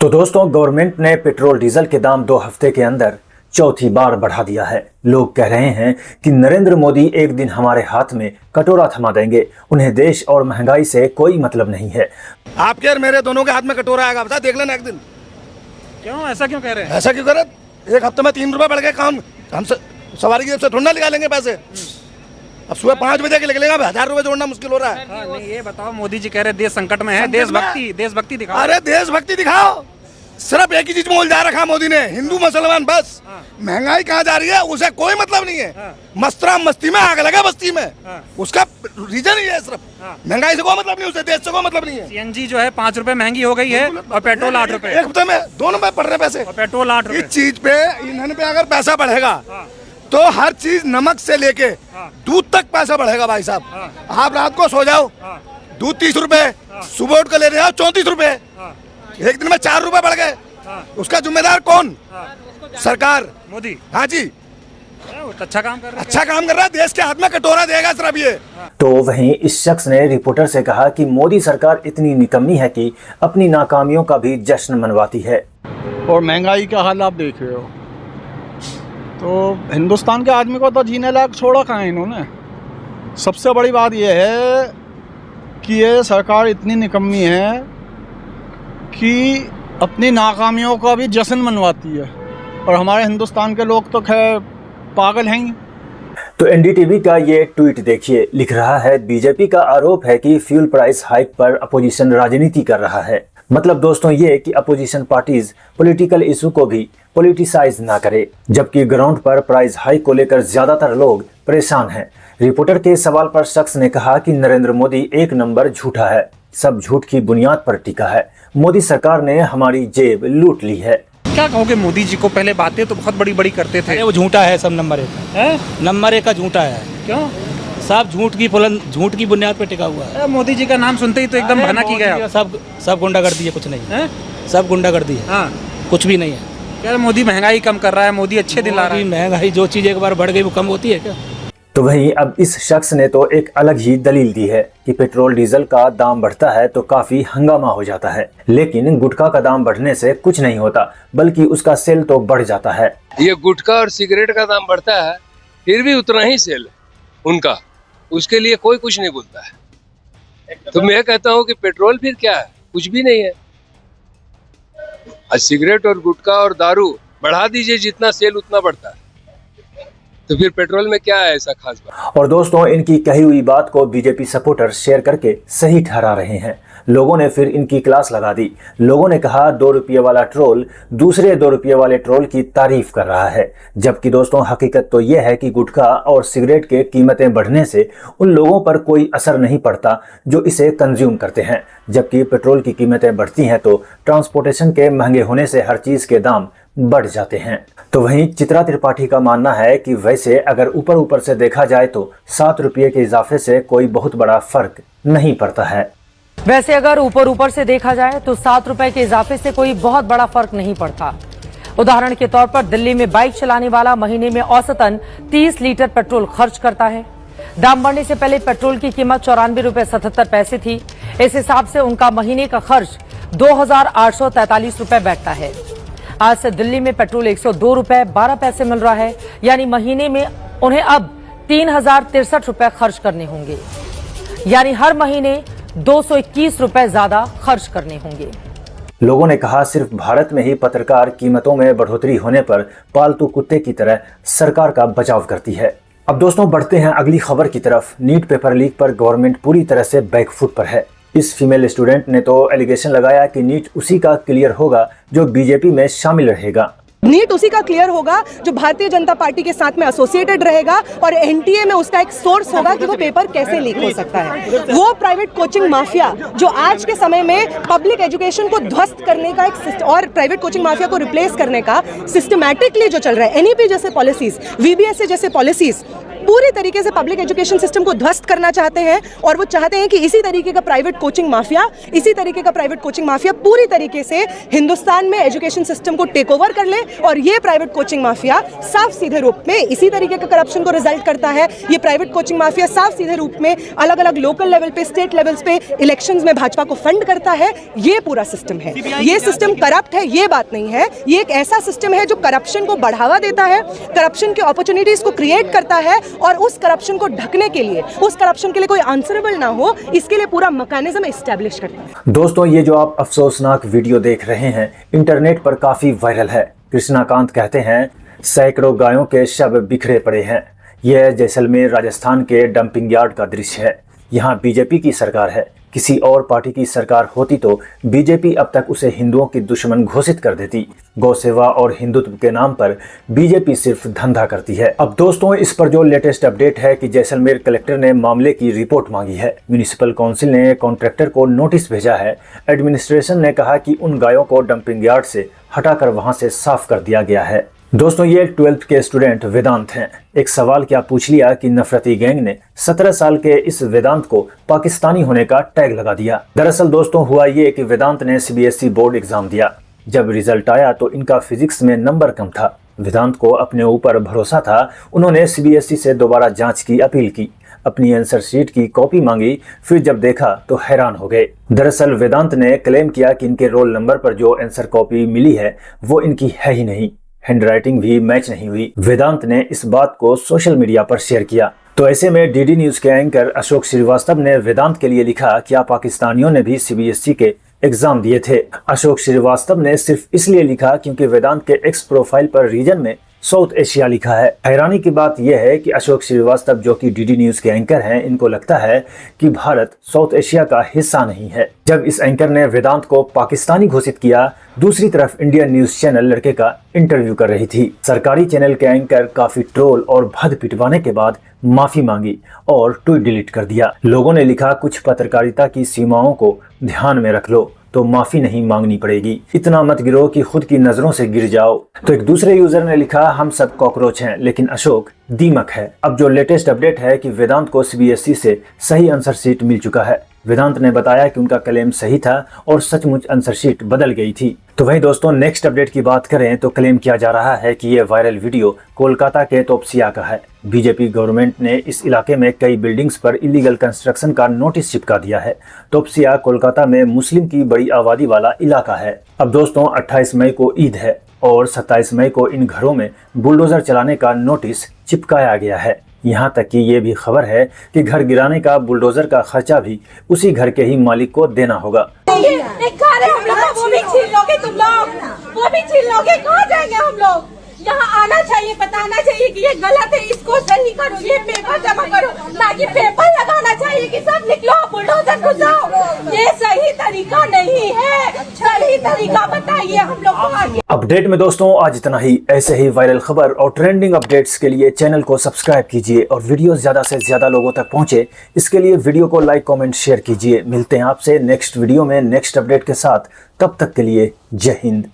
तो दोस्तों, गवर्नमेंट ने पेट्रोल डीजल के दाम 2 हफ्ते के अंदर चौथी बार बढ़ा दिया है। लोग कह रहे हैं कि नरेंद्र मोदी एक दिन हमारे हाथ में कटोरा थमा देंगे, उन्हें देश और महंगाई से कोई मतलब नहीं है। आपके और मेरे दोनों के हाथ में कटोरा आएगा, बता देख लेना एक दिन। क्यों ऐसा क्यों कह रहे हैं? ऐसा क्यों कह रहे? एक हफ्ते में 3 रुपए बढ़ गए, काम हम सवारी की जेब से थोड़ा ना निकालेंगे पैसे। अब सुबह 5 बजे के निकलेगा, 1000 रुपए जोड़ना मुश्किल हो रहा है। नहीं, ये बताओ, मोदी जी कह रहे देश संकट में है, देशभक्ति दिखाओ। अरे देशभक्ति दिखाओ, सिर्फ एक ही चीज में उलझा रखा मोदी ने, हिंदू मुसलमान बस। महंगाई कहाँ जा रही है उसे कोई मतलब नहीं है। मस्तरा मस्ती में आग लगा बस्ती में, उसका रीजन ही है सिर्फ। महंगाई से कोई मतलब नहीं, उसे देश से कोई मतलब नहीं है। सीएनजी जो है 5 रुपए महंगी हो गई है और पेट्रोल 8 रुपए। एक हफ्ते में 2 रुपए बढ़ रहे पैसे और पेट्रोल 8 रुपए। इस चीज पे, ईंधन पे अगर पैसा बढ़ेगा तो हर चीज, नमक से लेके दूध तक पैसा बढ़ेगा भाई साहब। आप रात को सो जाओ, दूध 30 रुपए, सुबह उठ कर ले रहे हो 34 रुपए, एक दिन में 4 रुपए बढ़ गए। उसका जिम्मेदार कौन? सरकार, मोदी। हाँ जी, अच्छा काम कर रहा है, अच्छा काम कर रहा है। देश के हाथ में कटोरा देगा सिर्फ ये। तो वहीं इस शख्स ने रिपोर्टर से कहा कि मोदी सरकार इतनी निकम्मी है कि अपनी नाकामियों का भी जश्न मनवाती है। और महंगाई का हाल आप देख रहे हो, तो हिंदुस्तान के आदमी को तो जीने लायक छोड़ा कहाँ है इन्होंने। सबसे बड़ी बात यह है कि ये सरकार इतनी निकम्मी है कि अपनी नाकामियों का भी जश्न मनवाती है, और हमारे हिंदुस्तान के लोग तो खैर पागल हैं ही। तो एनडीटीवी का ये ट्वीट देखिए, लिख रहा है, बीजेपी का आरोप है कि फ्यूल प्राइस हाइक पर अपोजिशन राजनीति कर रहा है। मतलब दोस्तों ये कि अपोजिशन पार्टीज पॉलिटिकल इशू को भी पॉलिटिसाइज ना करे, जबकि ग्राउंड पर प्राइस हाइक को लेकर ज्यादातर लोग परेशान हैं। रिपोर्टर के सवाल पर शख्स ने कहा कि नरेंद्र मोदी एक नंबर झूठा है, सब झूठ की बुनियाद पर टिका है। मोदी सरकार ने हमारी जेब लूट ली है। क्या कहोगे मोदी जी को? पहले बातें तो बहुत बड़ी बड़ी करते थे। वो झूठा है, सब नंबर 1 है। नंबर 1 का झूठा है। क्यों? सब झूठ की बुनियाद पे टिका हुआ है। मोदी जी का नाम सुनते ही तो एकदम भना की गया। सब गुंडागर्दी है, कुछ नहीं है। सब गुंडागर्दी है। हाँ, कुछ भी नहीं है। क्या मोदी महंगाई कम कर रहा है? मोदी अच्छे दिन ला रहा है। महंगाई, जो चीज एक बार बढ़ गई वो कम होती है क्या? तो वहीं अब इस शख्स ने तो एक अलग ही दलील दी है कि पेट्रोल डीजल का दाम बढ़ता है तो काफी हंगामा हो जाता है, लेकिन गुटखा का दाम बढ़ने से कुछ नहीं होता, बल्कि उसका सेल तो बढ़ जाता है। ये गुटखा और सिगरेट का दाम बढ़ता है, फिर भी उतना ही सेल उनका, उसके लिए कोई कुछ नहीं बोलता है। तो मैं कहता हूँ कि पेट्रोल फिर क्या है? कुछ भी नहीं है। आज सिगरेट और गुटखा और दारू बढ़ा दीजिए, जितना सेल उतना बढ़ता है, तो फिर पेट्रोल में क्या है ऐसा खास बात? और दोस्तों, इनकी कही हुई बात को बीजेपी सपोर्टर शेयर करके सही ठहरा रहे हैं। लोगों ने फिर इनकी क्लास लगा दी। लोगों ने कहा 2 रुपये वाला ट्रोल दूसरे 2 रुपये वाले ट्रोल की तारीफ कर रहा है, जबकि दोस्तों हकीकत तो यह है कि गुटखा और सिगरेट के कीमतें बढ़ने से उन लोगों पर कोई असर नहीं पड़ता जो इसे कंज्यूम करते हैं, जबकि पेट्रोल की कीमतें बढ़ती हैं तो ट्रांसपोर्टेशन के महंगे होने से हर चीज के दाम बढ़ जाते हैं। तो वहीं चित्रा त्रिपाठी का मानना है कि वैसे अगर ऊपर ऊपर से देखा जाए तो 7 रुपये के इजाफे से कोई बहुत बड़ा फर्क नहीं पड़ता है। वैसे अगर ऊपर से देखा जाए तो 7 रुपए के इजाफे से कोई बहुत बड़ा फर्क नहीं पड़ता। उदाहरण के तौर पर दिल्ली में बाइक चलाने वाला महीने में औसतन 30 लीटर पेट्रोल खर्च करता है। दाम बढ़ने से पहले पेट्रोल की कीमत 94 रुपए 77 पैसे थी। इस हिसाब से उनका महीने का खर्च 2843 रुपए बैठता है। आज से दिल्ली में पेट्रोल 102 रुपए 12 पैसे मिल रहा है, यानी महीने में उन्हें अब 3063 रुपए खर्च करने होंगे, यानी हर महीने 221 रुपए ज्यादा खर्च करने होंगे। लोगों ने कहा सिर्फ भारत में ही पत्रकार कीमतों में बढ़ोतरी होने पर पालतू कुत्ते की तरह सरकार का बचाव करती है। अब दोस्तों बढ़ते हैं अगली खबर की तरफ। नीट पेपर लीक पर गवर्नमेंट पूरी तरह से बैकफुट पर है। इस फीमेल स्टूडेंट ने तो एलिगेशन लगाया कि नीट उसी का क्लियर होगा जो बीजेपी में शामिल रहेगा। नीट उसी का क्लियर होगा जो भारतीय जनता पार्टी के साथ में एसोसिएटेड रहेगा, और एनटीए में उसका एक सोर्स होगा कि वो पेपर कैसे लीक हो सकता है। वो प्राइवेट कोचिंग माफिया जो आज के समय में पब्लिक एजुकेशन को ध्वस्त करने का एक और प्राइवेट कोचिंग माफिया को रिप्लेस करने का सिस्टमैटिकली जो चल रहा है, एनईपी जैसे पॉलिसीज, वीबीएसए जैसे पॉलिसीज, पूरी तरीके से पब्लिक एजुकेशन सिस्टम को ध्वस्त करना चाहते हैं और वो चाहते हैं कि इसी तरीके का प्राइवेट कोचिंग माफिया पूरी तरीके से हिंदुस्तान में एजुकेशन सिस्टम को टेक ओवर कर ले। और ये प्राइवेट कोचिंग माफिया साफ सीधे रूप में इसी तरीके का करप्शन को रिजल्ट करता है। ये प्राइवेट कोचिंग माफिया साफ सीधे रूप में अलग अलग लोकल लेवल पे, स्टेट लेवल्स पे इलेक्शंस में भाजपा को फंड करता है। ये पूरा सिस्टम है, ये सिस्टम करप्ट है, ये बात नहीं है। ये एक ऐसा सिस्टम है जो करप्शन को बढ़ावा देता है, करप्शन की अपॉर्चुनिटीज को क्रिएट करता है और उस करप्शन को ढकने के लिए, उस करप्शन के लिए कोई आंसरेबल ना हो, इसके लिए पूरा मैकेनिज्म एस्टैब्लिश करता है। दोस्तों, ये जो आप अफसोसनाक वीडियो देख रहे हैं इंटरनेट पर काफी वायरल है। कृष्णाकांत कहते हैं सैकड़ों गायों के शव बिखरे पड़े हैं। यह जैसलमेर राजस्थान के डंपिंग यार्ड का दृश्य है। यहाँ बीजेपी की सरकार है। किसी और पार्टी की सरकार होती तो बीजेपी अब तक उसे हिंदुओं की दुश्मन घोषित कर देती। गौ सेवा और हिंदुत्व के नाम पर बीजेपी सिर्फ धंधा करती है। अब दोस्तों, इस पर जो लेटेस्ट अपडेट है कि जैसलमेर कलेक्टर ने मामले की रिपोर्ट मांगी है। म्युनिसिपल काउंसिल ने कॉन्ट्रैक्टर को नोटिस भेजा है। एडमिनिस्ट्रेशन ने कहा कि उन गायों को डंपिंग यार्ड से हटाकर वहां से साफ कर दिया गया है। दोस्तों, ये 12th के स्टूडेंट वेदांत हैं। एक सवाल क्या पूछ लिया कि नफरती गैंग ने 17 साल के इस वेदांत को पाकिस्तानी होने का टैग लगा दिया। दरअसल दोस्तों, हुआ ये कि वेदांत ने CBSE बोर्ड एग्जाम दिया। जब रिजल्ट आया तो इनका फिजिक्स में नंबर कम था। वेदांत को अपने ऊपर भरोसा था। उन्होंने CBSE से दोबारा जांच की अपील की, अपनी आंसर शीट की कॉपी मांगी। फिर जब देखा तो हैरान हो गए। दरअसल वेदांत ने क्लेम किया कि इनके रोल नंबर पर जो आंसर कॉपी मिली है वो इनकी है ही नहीं। हैंडराइटिंग भी मैच नहीं हुई। वेदांत ने इस बात को सोशल मीडिया पर शेयर किया। तो ऐसे में DD न्यूज के एंकर अशोक श्रीवास्तव ने वेदांत के लिए लिखा, क्या पाकिस्तानियों ने भी CBSE के एग्जाम दिए थे? अशोक श्रीवास्तव ने सिर्फ इसलिए लिखा क्योंकि वेदांत के एक्स प्रोफाइल पर रीजन में साउथ एशिया लिखा है। हैरानी की बात यह है कि अशोक श्रीवास्तव जो कि DD न्यूज के एंकर हैं, इनको लगता है कि भारत साउथ एशिया का हिस्सा नहीं है। जब इस एंकर ने वेदांत को पाकिस्तानी घोषित किया, दूसरी तरफ इंडियन न्यूज चैनल लड़के का इंटरव्यू कर रही थी। सरकारी चैनल के एंकर काफी ट्रोल और भद पिटवाने के बाद माफी मांगी और ट्वीट डिलीट कर दिया। लोगों ने लिखा, कुछ पत्रकारिता की सीमाओं को ध्यान में रख लो तो माफी नहीं मांगनी पड़ेगी। इतना मत गिरो कि खुद की नजरों से गिर जाओ। तो एक दूसरे यूजर ने लिखा, हम सब कॉकरोच हैं लेकिन अशोक दीमक है। अब जो लेटेस्ट अपडेट है कि वेदांत को CBSE से सही आंसर शीट मिल चुका है। वेदांत ने बताया कि उनका क्लेम सही था और सचमुच आंसर शीट बदल गई थी। तो वहीं दोस्तों, नेक्स्ट अपडेट की बात करें तो क्लेम किया जा रहा है कि ये वायरल वीडियो कोलकाता के तोपसिया का है। बीजेपी गवर्नमेंट ने इस इलाके में कई बिल्डिंग्स पर इलीगल कंस्ट्रक्शन का नोटिस चिपका दिया है। तोपसिया कोलकाता में मुस्लिम की बड़ी आबादी वाला इलाका है। अब दोस्तों, 28 मई को ईद है और 27 मई को इन घरों में बुलडोजर चलाने का नोटिस चिपकाया गया है। यहाँ तक कि ये भी खबर है कि घर गिराने का बुलडोजर का खर्चा भी उसी घर के ही मालिक को देना होगा। एक घर है हम लोग, वो भी छीन लोगे तुम लोग, वो भी छीन लोगे। कहाँ जाएंगे हम लोग? यहाँ आना चाहिए, बताना चाहिए कि ये गलत है, इसको सही करो, ये पेपर जमा करो, ना कि पेपर लगाना चाहिए कि सब निकलो बुलडोजर घुसाओ। ये सही तरीका नहीं है, सही तरीका बताइए हम लोग को आगे। अपडेट में दोस्तों आज इतना ही। ऐसे ही वायरल खबर और ट्रेंडिंग अपडेट्स के लिए चैनल को सब्सक्राइब कीजिए और वीडियो ज्यादा से ज्यादा लोगों तक पहुंचे, इसके लिए वीडियो को लाइक, कमेंट, शेयर कीजिए। मिलते हैं आपसे नेक्स्ट वीडियो में नेक्स्ट अपडेट के साथ। तब तक के लिए जय हिंद।